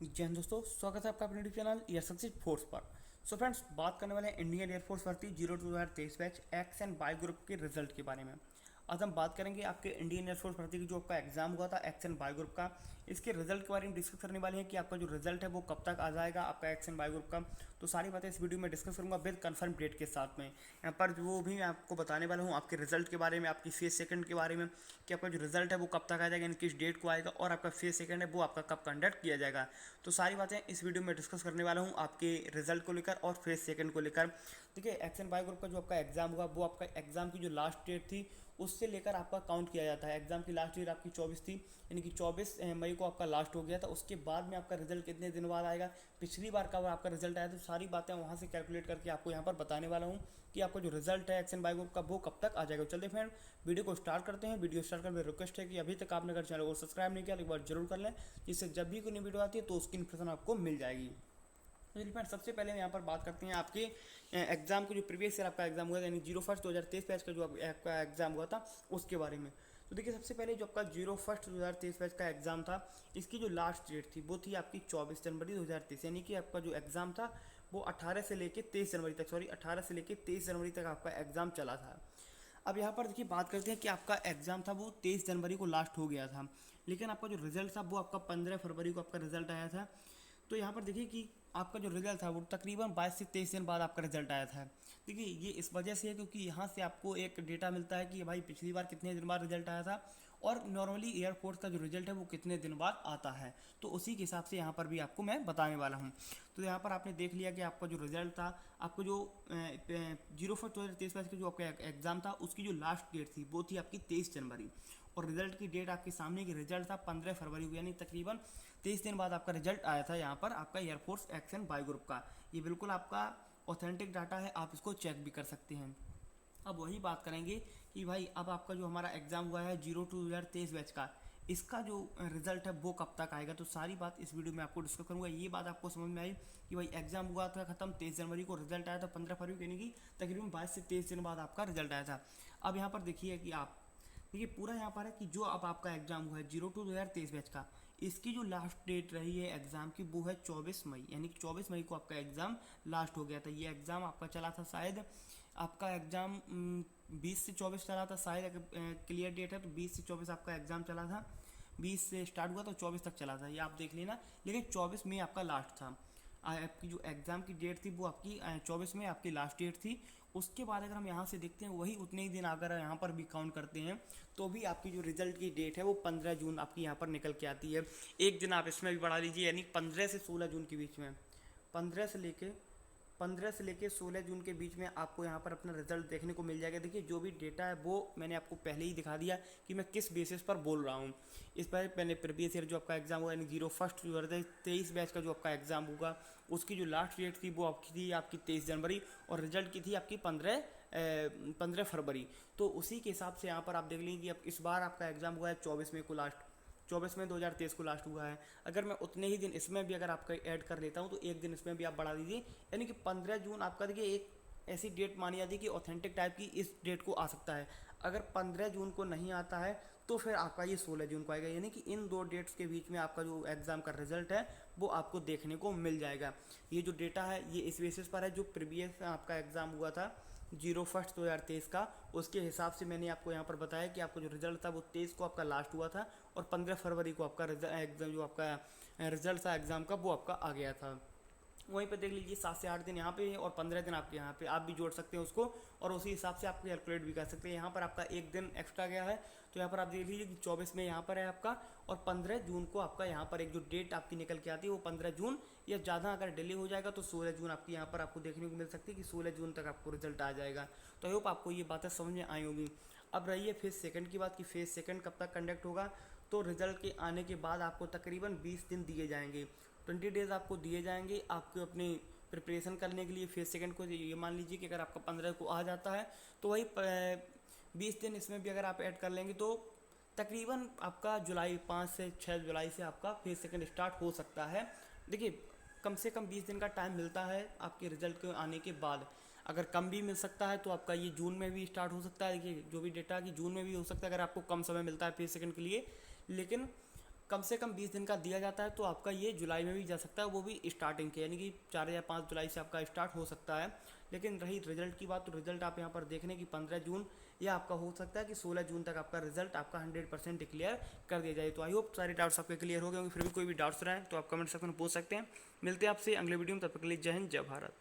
जय हिंद दोस्तों, स्वागत है आपका अपने YouTube channel Air Success Force पर। सो फ्रेंड्स, बात करने वाले हैं इंडियन एयरफोर्स भर्ती 02/2023 batch X and Y group के रिजल्ट के बारे में। आज हम बात करेंगे आपके इंडियन एयरफोर्स भर्ती की जो आपका एग्जाम हुआ था एक्स एंड वाई ग्रुप का, इसके रिजल्ट के बारे में डिस्कस करने वाले हैं कि आपका जो रिजल्ट है वो कब तक आ जाएगा आपका एक्स एंड वाई ग्रुप का। तो सारी बातें इस वीडियो में डिस्कस करूंगा विद कंफर्म डेट के साथ में। यहाँ पर जो भी मैं आपको बताने वाला हूँ आपके रिजल्ट के बारे में, आपकी फेज सेकंड के बारे में कि आपका जो रिजल्ट है वो कब तक आ जाएगा, यानी किस डेट को आएगा, और आपका फेज सेकंड है वो आपका कब कंडक्ट किया जाएगा। तो सारी बातें इस वीडियो में डिस्कस करने वाला हूँ आपके रिजल्ट को लेकर और फेज सेकंड को लेकर। देखिए, एक्स एंड वाई ग्रुप का जो आपका एग्जाम हुआ वो आपका एग्जाम की जो लास्ट डेट थी उससे लेकर आपका काउंट किया जाता है। एग्जाम की लास्ट डेट आपकी 24 थी, यानी कि 24 मई को आपका लास्ट हो गया था। उसके बाद में आपका रिजल्ट कितने दिन बाद आएगा, पिछली बार का आपका रिजल्ट आया, तो सारी बातें वहाँ से कैलकुलेट करके आपको यहाँ पर बताने वाला हूँ कि आपका जो रिजल्ट है एक्स एंड वाई ग्रुप का वो कब तक आ जाएगा। चलते फ्रेंड वीडियो को स्टार्ट करते हैं। वीडियो स्टार्ट करने में रिक्वेस्ट है कि अभी तक आपने अगर चैनल को सब्सक्राइब नहीं किया तो एक बार जरूर कर लें, जिससे जब भी कोई नई वीडियो आती है तो उसकी इन्फॉर्मेशन आपको मिल जाएगी। तो फ्रेंड, सबसे पहले हम यहाँ पर बात करते हैं आपके एग्जाम को, जो प्रीवियस ईयर आपका एग्जाम हुआ था, यानी 01/2023 बैच का जो आपका एग्जाम हुआ था उसके बारे में। तो देखिए, सबसे पहले जो आपका 01/2023 बैच का एग्जाम था, इसकी जो लास्ट डेट थी वो थी आपकी 24 जनवरी 2023, यानी कि आपका जो एग्जाम था वो 18 से लेकर 23 जनवरी तक, 18 से लेकर 23 जनवरी तक आपका एग्जाम चला था। अब यहाँ पर देखिए बात करते हैं कि आपका एग्जाम था वो 23 जनवरी को लास्ट हो गया था, लेकिन आपका जो रिजल्ट था वो आपका 15 फरवरी को आपका रिजल्ट आया था। तो यहाँ पर देखिए कि आपका जो रिजल्ट था वो तकरीबन 22 से 23 दिन बाद आपका रिजल्ट आया था। देखिए, ये इस वजह से है क्योंकि यहाँ से आपको एक डेटा मिलता है कि भाई पिछली बार कितने दिन बाद रिजल्ट आया था और नॉर्मली एयरफोर्स का जो रिजल्ट है वो कितने दिन बाद आता है। तो उसी के हिसाब से यहाँ पर भी आपको मैं बताने वाला हूँ। तो यहाँ पर आपने देख लिया कि आपका जो रिजल्ट था, आपको जो 01/2023 बैच का जो आपका एग्जाम था उसकी जो लास्ट डेट थी वो थी आपकी 23 जनवरी, और रिजल्ट की डेट आपके सामने की रिजल्ट था 15 फरवरी को, यानी तकरीबन 23 दिन बाद आपका रिजल्ट आया था यहाँ पर आपका air force X and Y group का। ये बिल्कुल आपका ऑथेंटिक डाटा है, आप इसको चेक भी कर सकते हैं। अब वही बात करेंगे कि भाई अब आपका जो हमारा एग्जाम हुआ है 02/2023 बैच का, इसका जो रिजल्ट है वो कब तक आएगा। तो सारी बात इस वीडियो में आपको डिस्कस करूंगा। ये बात आपको समझ में आई कि भाई एग्जाम हुआ था खत्म 23 जनवरी को, रिजल्ट आया था 15 फरवरी को, यानी कि तकरीबन 22 से 23 दिन बाद आपका रिजल्ट आया था। अब यहाँ पर देखिए कि आप देखिए पूरा यहाँ पर है कि जो अब आपका एग्जाम हुआ है 02/2023 बैच का, इसकी जो लास्ट डेट रही है एग्ज़ाम की वो है 24 मई, यानी कि 24 मई को आपका एग्ज़ाम लास्ट हो गया था। ये एग्ज़ाम आपका चला था शायद, आपका एग्ज़ाम 20 से 24 चला था शायद, क्लियर डेट है तो 20 से 24 आपका एग्ज़ाम चला था। 20 से स्टार्ट हुआ तो 24 तक चला था, ये आप देख लेना। लेकिन 24 में आपका लास्ट था। आपकी जो एग्ज़ाम की डेट थी वो आपकी 24 में आपकी लास्ट डेट थी। उसके बाद अगर हम यहाँ से देखते हैं वही उतने ही दिन अगर यहाँ पर भी काउंट करते हैं तो भी आपकी जो रिजल्ट की डेट है वो 15 जून आपकी यहाँ पर निकल के आती है। एक दिन आप इसमें भी बढ़ा लीजिए, यानी 15 से 16 जून के बीच में, 15 से लेके 16 जून के बीच में आपको यहाँ पर अपना रिजल्ट देखने को मिल जाएगा। देखिए, जो भी डेटा है वो मैंने आपको पहले ही दिखा दिया कि मैं किस बेसिस पर बोल रहा हूँ। इस पर मैंने प्रीवियस ईयर जो आपका एग्जाम हुआ, यानी 01/2023 बैच का जो आपका एग्जाम होगा उसकी जो लास्ट डेट थी वो आपकी थी आपकी 23 जनवरी, और रिजल्ट की थी आपकी 15 फरवरी। तो उसी के हिसाब से यहाँ पर आप देख लीजिए कि अब इस बार आपका एग्जाम हुआ है 24 मई को लास्ट, 24 में 2023 को लास्ट हुआ है। अगर मैं उतने ही दिन इसमें भी अगर आपका ऐड कर लेता हूँ तो एक दिन इसमें भी आप बढ़ा दीजिए, यानी कि 15 जून आपका देखिए एक ऐसी डेट मानी जाती है कि ऑथेंटिक टाइप की इस डेट को आ सकता है। अगर 15 जून को नहीं आता है तो फिर आपका ये 16 जून को आएगा, यानी कि इन दो डेट्स के बीच में आपका जो एग्ज़ाम का रिजल्ट है वो आपको देखने को मिल जाएगा। ये जो डेटा है ये इस बेसिस पर है जो प्रीवियस आपका एग्ज़ाम हुआ था 01/2023 का, उसके हिसाब से मैंने आपको यहाँ पर बताया कि आपको जो रिजल्ट था वो 23 को आपका लास्ट हुआ था और 15 फरवरी को आपका एग्जाम जो आपका रिजल्ट था एग्ज़ाम का वो आपका आ गया था। वहीं पर देख लीजिए 7 से 8 दिन यहाँ पे और 15 दिन आपके यहाँ पे, आप भी जोड़ सकते हैं उसको और उसी हिसाब से आप कैलकुलेट भी कर सकते हैं। यहाँ पर आपका एक दिन एक्स्ट्रा गया है, तो यहाँ पर आप देख लीजिए कि 24 में यहाँ पर है आपका, और 15 जून को आपका यहाँ पर एक जो डेट आपकी निकल के आती है वो 15 जून, या ज़्यादा अगर डिले हो जाएगा तो 16 जून आपकी यहाँ पर आपको देखने को मिल सकती है कि 16 जून तक आपको रिजल्ट आ जाएगा। तो आई होप आपको ये बातें समझ में आई होगी। अब रही है फेज़ सेकंड की बात कि फेज़ सेकंड कब तक कंडक्ट होगा। तो रिजल्ट के आने के बाद आपको तकरीबन 20 दिन दिए जाएंगे, 20 डेज़ आपको दिए जाएंगे आपको अपनी प्रिपरेशन करने के लिए फेज़ सेकंड को। ये मान लीजिए कि अगर आपका 15 को आ जाता है तो वही 20 दिन इसमें भी अगर आप ऐड कर लेंगे तो तकरीबन आपका जुलाई 5 से 6 जुलाई से आपका फेज़ सेकंड स्टार्ट हो सकता है। देखिए, कम से कम 20 दिन का टाइम मिलता है आपके रिजल्ट के आने के बाद। अगर कम भी मिल सकता है तो आपका ये जून में भी स्टार्ट हो सकता है। देखिए, जो भी डेटा कि जून में भी हो सकता है अगर आपको कम समय मिलता है फेज़ सेकंड के लिए। लेकिन कम से कम 20 दिन का दिया जाता है, तो आपका ये जुलाई में भी जा सकता है, वो भी स्टार्टिंग के, यानी कि 4 या 5 जुलाई से आपका स्टार्ट हो सकता है। लेकिन रही रिजल्ट की बात, तो रिजल्ट आप यहाँ पर देख लें कि 15 जून या आपका हो सकता है कि 16 जून तक आपका रिजल्ट आपका 100% डिक्लेयर कर दिया जाए। तो आई होप सारे डाउट्स आपके क्लियर हो गए होंगे। फिर भी कोई भी डाउट्स रहे तो आप कमेंट सेक्शन में पूछ सकते हैं। मिलते हैं आपसे अगले वीडियो में, तब तक के लिए जय हिंद जय भारत।